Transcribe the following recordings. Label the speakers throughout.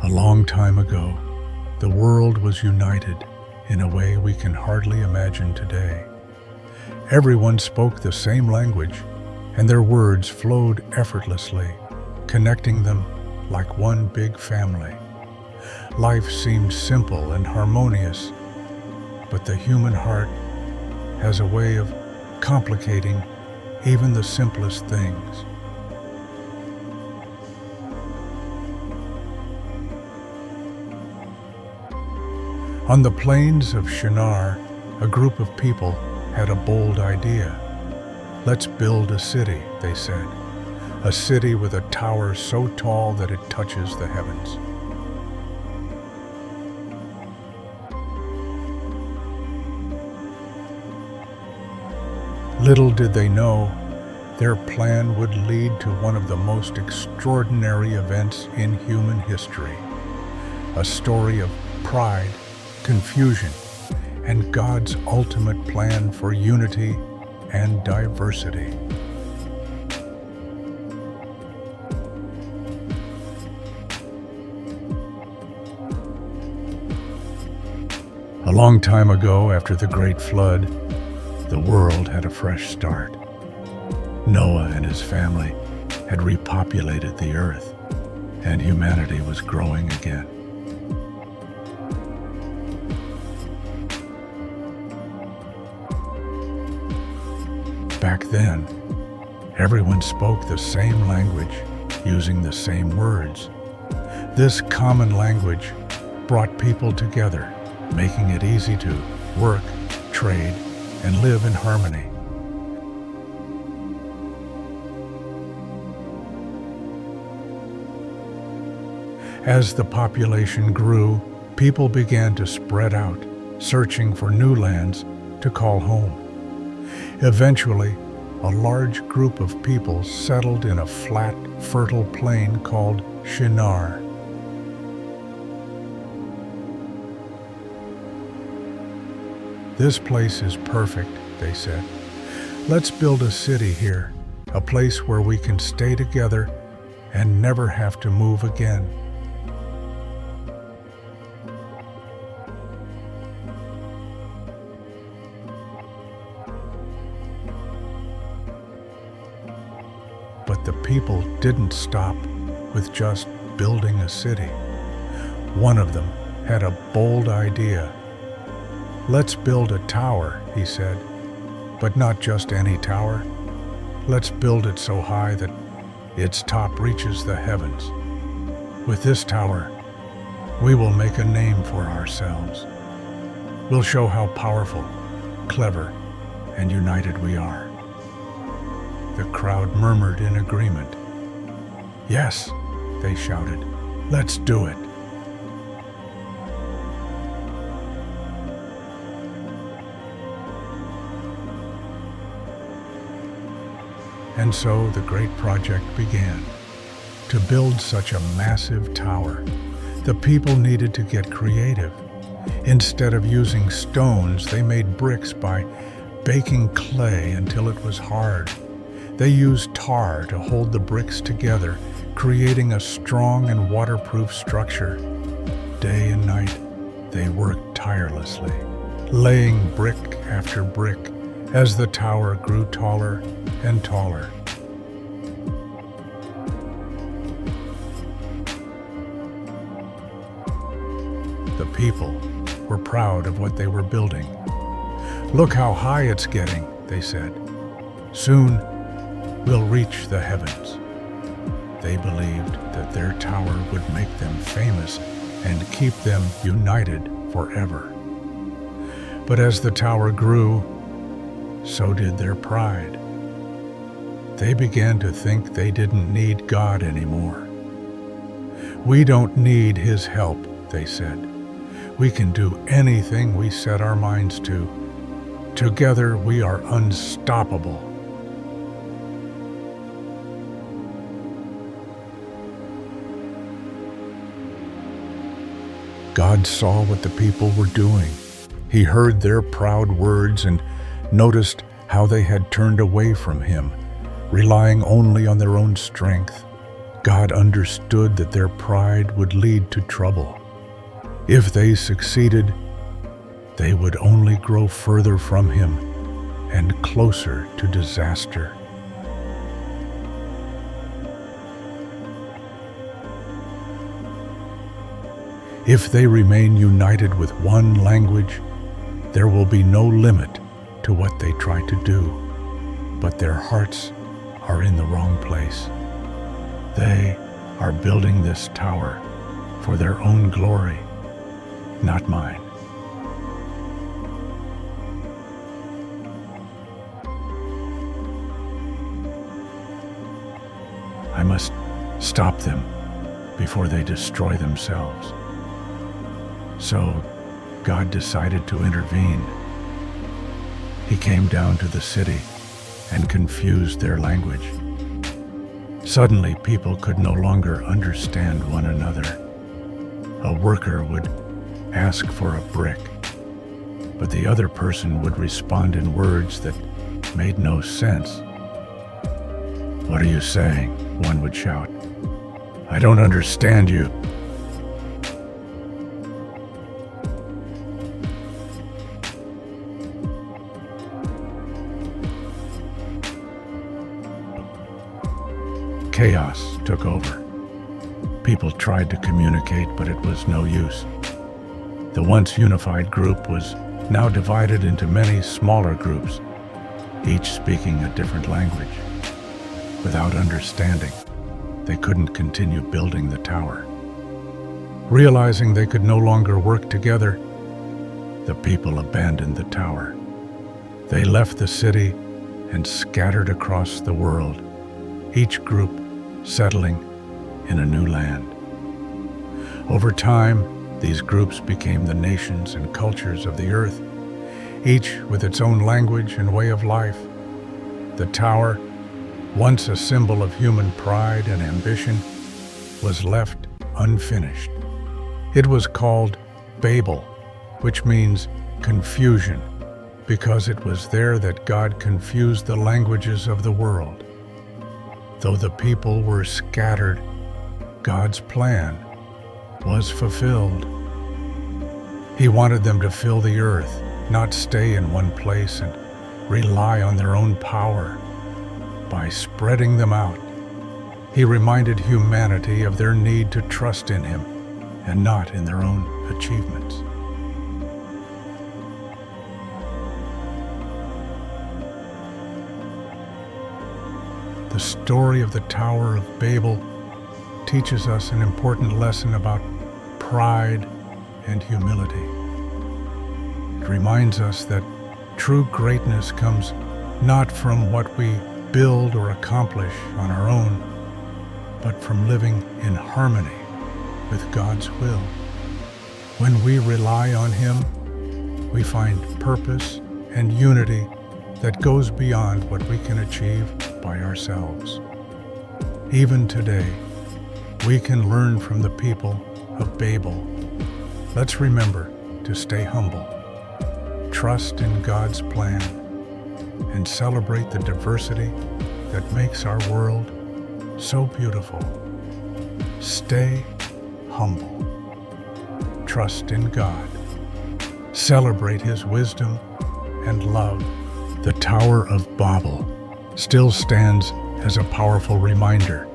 Speaker 1: A long time ago, the world was united in a way we can hardly imagine today. Everyone spoke the same language, and their words flowed effortlessly, connecting them like one big family. Life seemed simple and harmonious, but the human heart has a way of complicating even the simplest things. On the plains of Shinar, a group of people had a bold idea. "Let's build a city," they said. "A city with a tower so tall that it touches the heavens." Little did they know, their plan would lead to one of the most extraordinary events in human history. A story of pride, confusion, and God's ultimate plan for unity and diversity. A long time ago, after the Great Flood, the world had a fresh start. Noah and his family had repopulated the earth, and humanity was growing again. Back then, everyone spoke the same language, using the same words. This common language brought people together, making it easy to work, trade, and live in harmony. As the population grew, people began to spread out, searching for new lands to call home. Eventually, a large group of people settled in a flat, fertile plain called Shinar. "This place is perfect," they said. "Let's build a city here, a place where we can stay together and never have to move again." But the people didn't stop with just building a city. One of them had a bold idea. "Let's build a tower," he said, "but not just any tower. Let's build it so high that its top reaches the heavens. With this tower, we will make a name for ourselves. We'll show how powerful, clever, and united we are." The crowd murmured in agreement. "Yes," they shouted, "let's do it." And so the great project began. To build such a massive tower, the people needed to get creative. Instead of using stones, they made bricks by baking clay until it was hard. They used tar to hold the bricks together, creating a strong and waterproof structure. Day and night, they worked tirelessly, laying brick after brick as the tower grew taller and taller. The people were proud of what they were building. "Look how high it's getting," they said. "Soon, we'll reach the heavens." They believed that their tower would make them famous and keep them united forever. But as the tower grew, so did their pride. They began to think they didn't need God anymore. "We don't need His help," they said. "We can do anything we set our minds to. Together we are unstoppable." God saw what the people were doing. He heard their proud words and noticed how they had turned away from Him, relying only on their own strength. God understood that their pride would lead to trouble. If they succeeded, they would only grow further from Him and closer to disaster. If they remain united with one language, there will be no limit to what they try to do, but their hearts are in the wrong place. They are building this tower for their own glory, not mine. I must stop them before they destroy themselves. So God decided to intervene. He came down to the city and confused their language. Suddenly, people could no longer understand one another. A worker would ask for a brick, but the other person would respond in words that made no sense. "What are you saying?" one would shout. "I don't understand you." Chaos took over. People tried to communicate, but it was no use. The once unified group was now divided into many smaller groups, each speaking a different language. Without understanding, they couldn't continue building the tower. Realizing they could no longer work together, the people abandoned the tower. They left the city and scattered across the world, each group settling in a new land. Over time, these groups became the nations and cultures of the earth, each with its own language and way of life. The tower, once a symbol of human pride and ambition, was left unfinished. It was called Babel, which means confusion, because it was there that God confused the languages of the world. Though the people were scattered, God's plan was fulfilled. He wanted them to fill the earth, not stay in one place and rely on their own power. By spreading them out, He reminded humanity of their need to trust in Him and not in their own achievements. The story of the Tower of Babel teaches us an important lesson about pride and humility. It reminds us that true greatness comes not from what we build or accomplish on our own, but from living in harmony with God's will. When we rely on Him, we find purpose and unity that goes beyond what we can achieve by ourselves. Even today, we can learn from the people of Babel. Let's remember to stay humble, trust in God's plan, and celebrate the diversity that makes our world so beautiful. Stay humble, trust in God, celebrate His wisdom and love. The Tower of Babel still stands as a powerful reminder.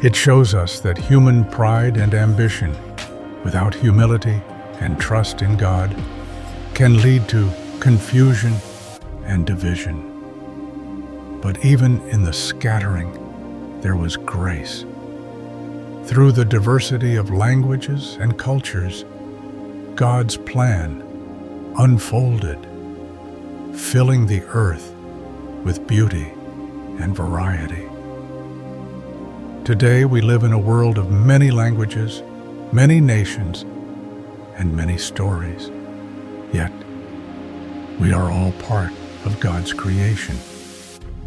Speaker 1: It shows us that human pride and ambition, without humility and trust in God, can lead to confusion and division. But even in the scattering, there was grace. Through the diversity of languages and cultures, God's plan unfolded, filling the earth with beauty and variety. Today we live in a world of many languages, many nations, and many stories. Yet, we are all part of God's creation.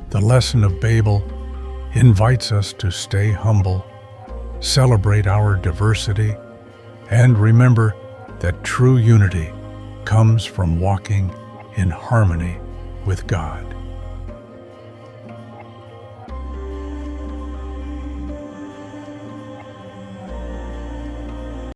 Speaker 1: The lesson of Babel invites us to stay humble, celebrate our diversity, and remember that true unity comes from walking in harmony with God.